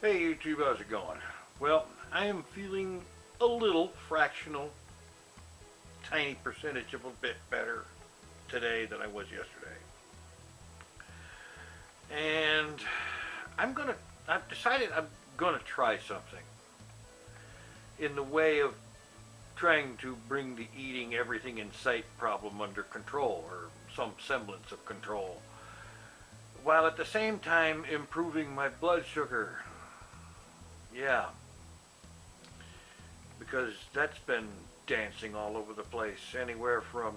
Hey YouTube, how's it going? Well, I am feeling a little fractional, tiny percentage of a bit better today than I was yesterday. And I've decided I'm gonna try something in the way of trying to bring the eating everything in sight problem under control, or some semblance of control, while at the same time improving my blood sugar. Yeah, because that's been dancing all over the place, anywhere from,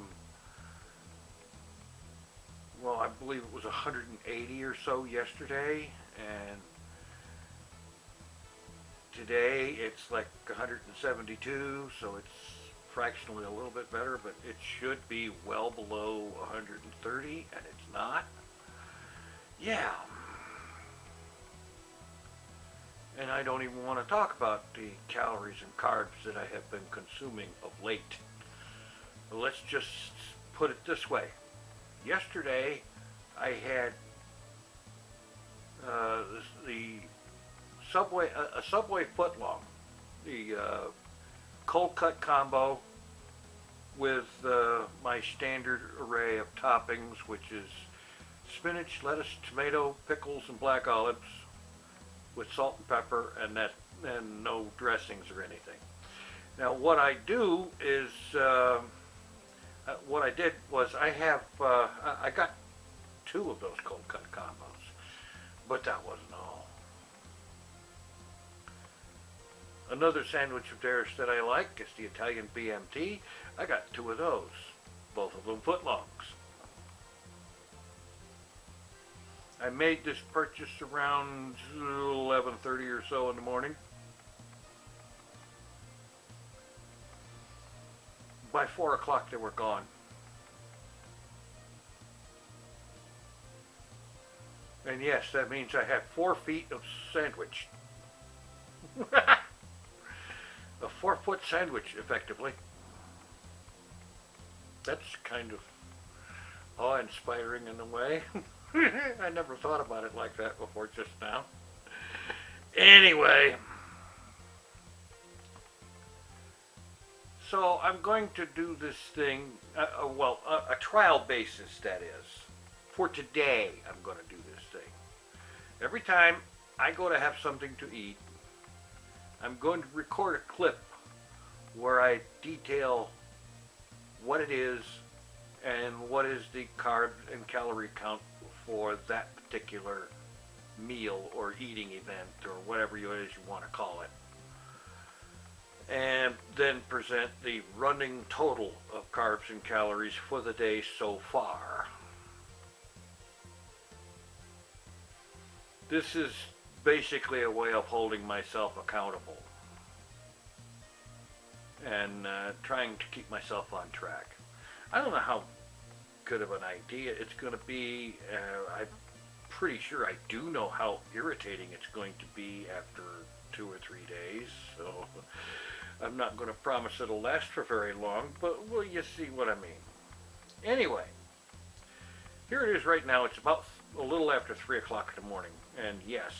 well, I believe it was 180 or so yesterday, and today it's like 172, so it's fractionally a little bit better, but it should be well below 130, and it's not. Yeah. And I don't even want to talk about the calories and carbs that I have been consuming of late. But let's just put it this way. Yesterday, I had the Subway, a Subway footlong, the cold cut combo with my standard array of toppings, which is spinach, lettuce, tomato, pickles, and black olives, with salt and pepper, and no dressings or anything. Now, what I do is, what I did was I got two of those cold cut combos, but that wasn't all. Another sandwich of theirs that I like is the Italian BMT. I got two of those, both of them footlongs. I made this purchase around 11:30 or so in the morning. By 4 o'clock they were gone. And yes, that means I had 4 feet of sandwich. A 4-foot sandwich, effectively. That's kind of awe-inspiring in a way. I never thought about it like that before just now. Anyway, so I'm going to do this thing, a trial basis, that is. For today, I'm going to do this thing. Every time I go to have something to eat, I'm going to record a clip where I detail what it is and what is the carb and calorie count for that particular meal or eating event or whatever it is you want to call it. And then present the running total of carbs and calories for the day so far. This is basically a way of holding myself accountable and trying to keep myself on track. I don't know how good of an idea it's going to be. I'm pretty sure I do know how irritating it's going to be after 2 or 3 days, so I'm not going to promise it'll last for very long, but well, you see what I mean. Anyway, here it is right now. It's about a little after 3 o'clock in the morning, and yes,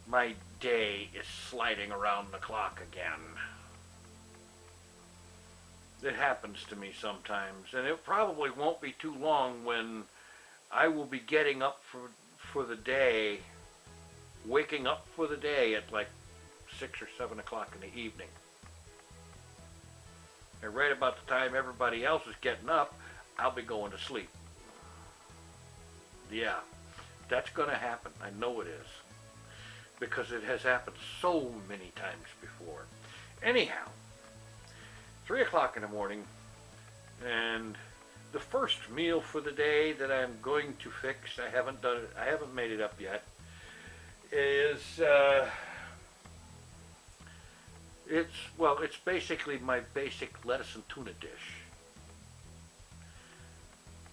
my day is sliding around the clock again. It happens to me sometimes, and it probably won't be too long when I will be getting up for the day, waking up for the day at like 6 or 7 o'clock in the evening. And right about the time everybody else is getting up, I'll be going to sleep. Yeah, that's going to happen. I know it is, because it has happened so many times before. Anyhow, 3 o'clock in the morning, and the first meal for the day that I'm going to fix, I haven't done it, I haven't made it up yet, is it's basically my basic lettuce and tuna dish.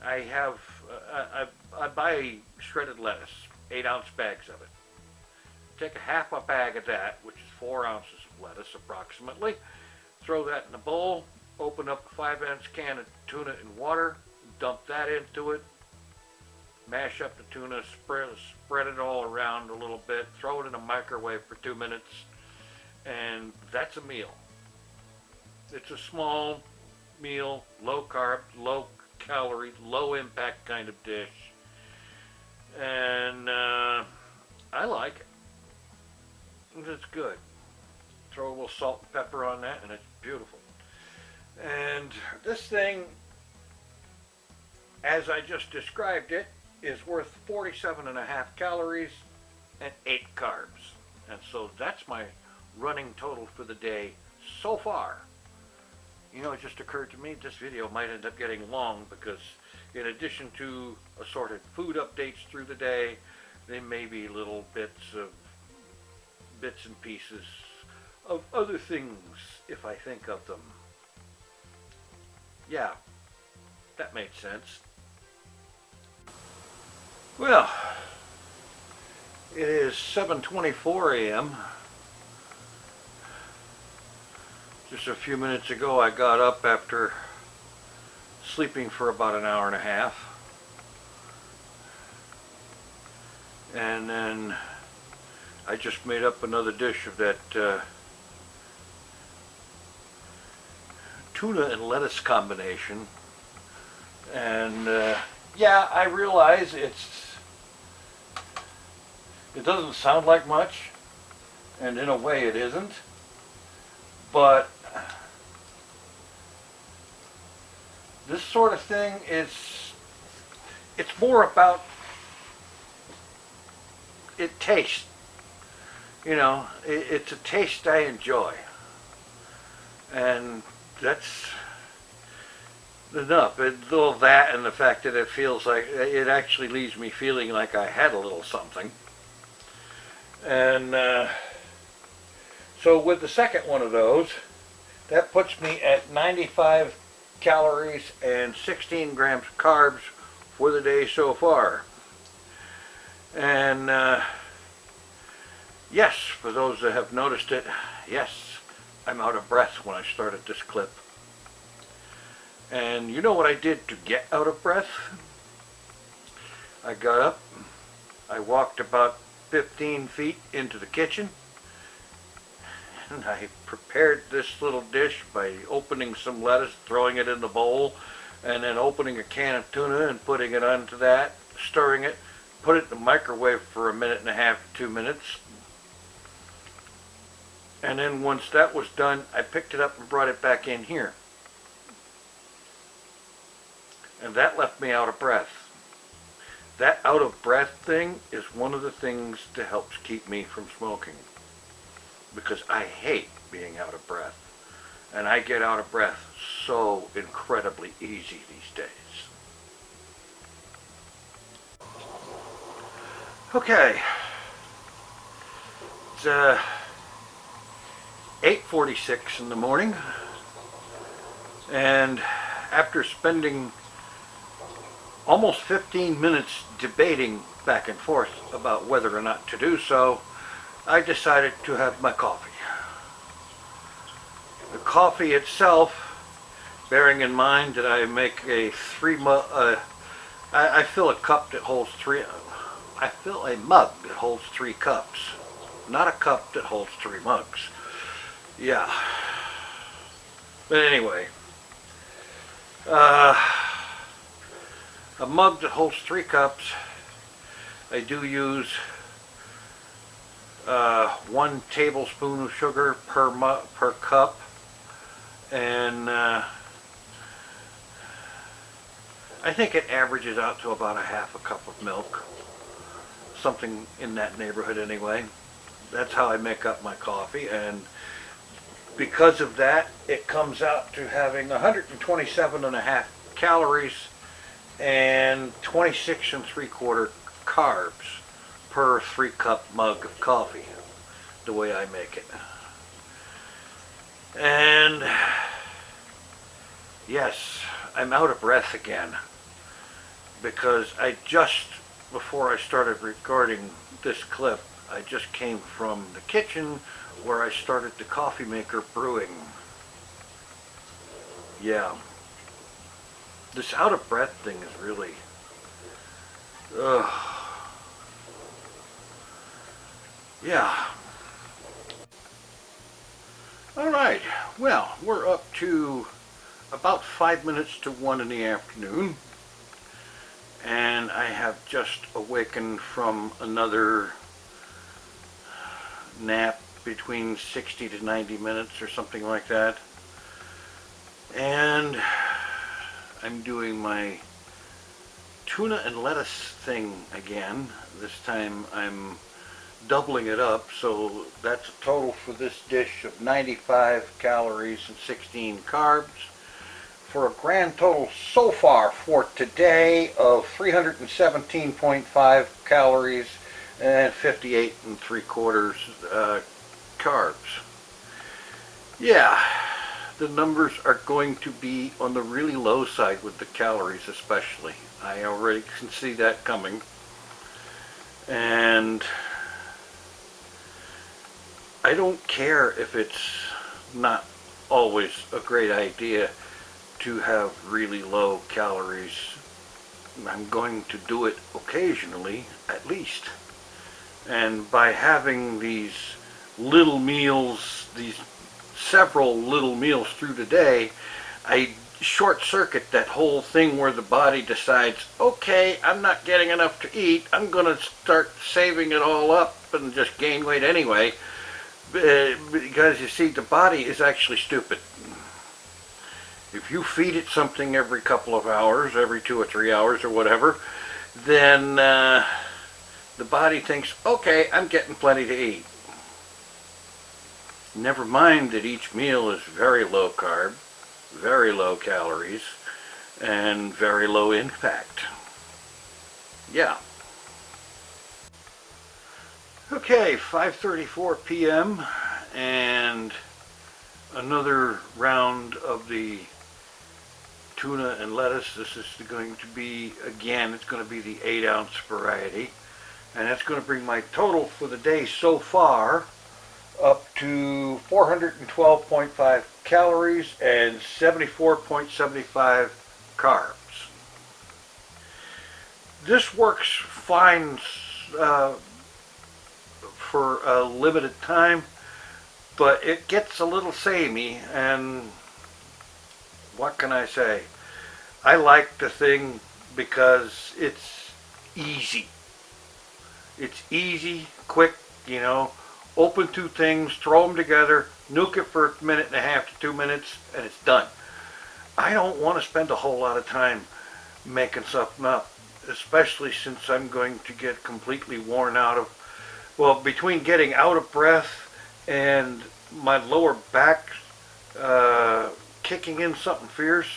I buy shredded lettuce, 8-ounce bags of it. Take a half a bag of that, which is 4 ounces of lettuce approximately. Throw that in a bowl, open up a 5-ounce can of tuna and water, dump that into it, mash up the tuna, spread it all around a little bit, throw it in a microwave for 2 minutes, and that's a meal. It's a small meal, low carb, low calorie, low impact kind of dish, and I like it. It's good. Throw a little salt and pepper on that, and it's beautiful. And this thing, as I just described it, is worth 47.5 calories and 8 carbs. And so that's my running total for the day so far. You know, it just occurred to me this video might end up getting long because in addition to assorted food updates through the day, there may be little bits and pieces of other things if I think of them. Yeah, that made sense. Well, it is 7:24 a.m. Just a few minutes ago I got up after sleeping for about an hour and a half. And then I just made up another dish of that tuna and lettuce combination. And yeah, I realize it doesn't sound like much, and in a way it isn't, but this sort of thing it's more about it tastes. You know, it's a taste I enjoy, and that's enough. All that and the fact that it feels like it actually leaves me feeling like I had a little something. And so with the second one of those, that puts me at 95 calories and 16 grams of carbs for the day so far. And yes, for those that have noticed it, yes, I'm out of breath when I started this clip. And you know what I did to get out of breath? I got up, I walked about 15 feet into the kitchen, and I prepared this little dish by opening some lettuce, throwing it in the bowl, and then opening a can of tuna and putting it onto that, stirring it, put it in the microwave for a minute and a half, 2 minutes. And then once that was done, I picked it up and brought it back in here. And that left me out of breath. That out of breath thing is one of the things that helps keep me from smoking. Because I hate being out of breath. And I get out of breath so incredibly easy these days. Okay. It's 8:46 in the morning. And after spending almost 15 minutes debating back and forth about whether or not to do so, I decided to have my coffee. The coffee itself, bearing in mind that I make a I fill a cup that holds I fill a mug that holds 3 cups, not a cup that holds 3 mugs. Yeah. But anyway, a mug that holds 3 cups, I do use 1 tablespoon of sugar per cup, and I think it averages out to about a half a cup of milk, something in that neighborhood anyway. That's how I make up my coffee, and because of that, it comes out to having 127.5 calories and 26 3/4 carbs per 3-cup mug of coffee, the way I make it. And yes, I'm out of breath again, because before I started recording this clip, I just came from the kitchen where I started the coffee maker brewing. Yeah. This out of breath thing is Ugh. Yeah. Alright, well, we're up to about 5 minutes to 1 in the afternoon, and I have just awakened from another nap between 60 to 90 minutes or something like that, and I'm doing my tuna and lettuce thing again. This time I'm doubling it up, so that's a total for this dish of 95 calories and 16 carbs, for a grand total so far for today of 317.5 calories and 58 3/4 carbs. Yeah, the numbers are going to be on the really low side with the calories especially. I already can see that coming. And I don't care if it's not always a great idea to have really low calories. I'm going to do it occasionally, at least. And by having these little meals, these several little meals through the day, I short circuit that whole thing where the body decides, okay, I'm not getting enough to eat, I'm going to start saving it all up and just gain weight anyway. Because you see, the body is actually stupid. If you feed it something every couple of hours, every 2 or 3 hours or whatever, then the body thinks, okay, I'm getting plenty to eat. Never mind that each meal is very low carb, very low calories, and very low impact. Yeah. Okay, 5:34 p.m. and another round of the tuna and lettuce. This is going to be, again, it's going to be the 8-ounce variety, and that's going to bring my total for the day so far up to 412.5 calories and 74.75 carbs. This works fine for a limited time, but it gets a little samey, and what can I say? I like the thing because it's easy. It's easy, quick, you know, open 2 things, throw them together, nuke it for 1.5 to 2 minutes, and it's done. I don't want to spend a whole lot of time making something up, especially since I'm going to get completely worn out of, well, between getting out of breath and my lower back kicking in something fierce.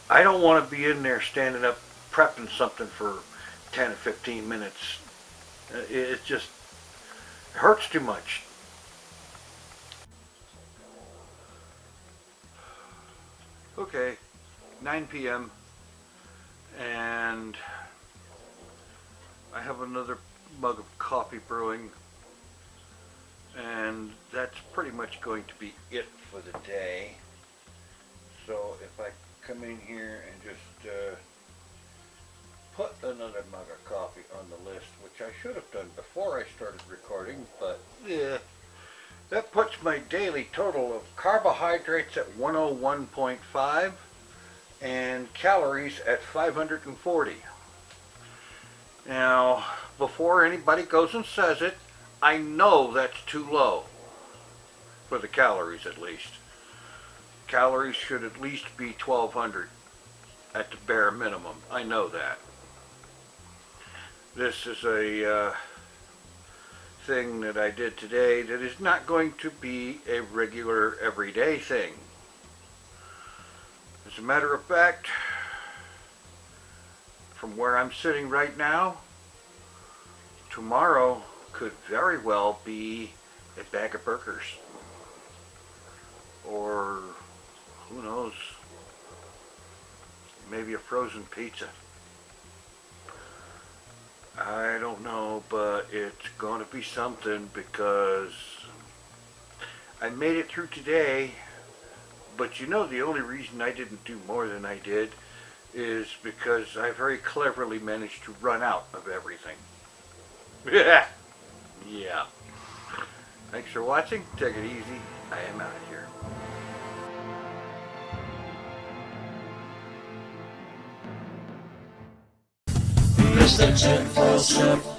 I don't want to be in there standing up prepping something for 10 or 15 minutes. It just hurts too much. Okay, 9 p.m. and I have another mug of coffee brewing, and that's pretty much going to be it for the day. So if I come in here and just put another mug of coffee on the list, which I should have done before I started recording, but yeah, that puts my daily total of carbohydrates at 101.5 and calories at 540. Now, before anybody goes and says it, I know that's too low for the calories, at least. Calories should at least be 1,200 at the bare minimum. I know that. This is a thing that I did today that is not going to be a regular everyday thing. As a matter of fact, from where I'm sitting right now, tomorrow could very well be a bag of burgers, or who knows, maybe a frozen pizza. I don't know, but it's going to be something, because I made it through today. But you know, the only reason I didn't do more than I did is because I very cleverly managed to run out of everything. Yeah. Yeah. Thanks for watching. Take it easy. I am out of here. Mr. TinFoilChef.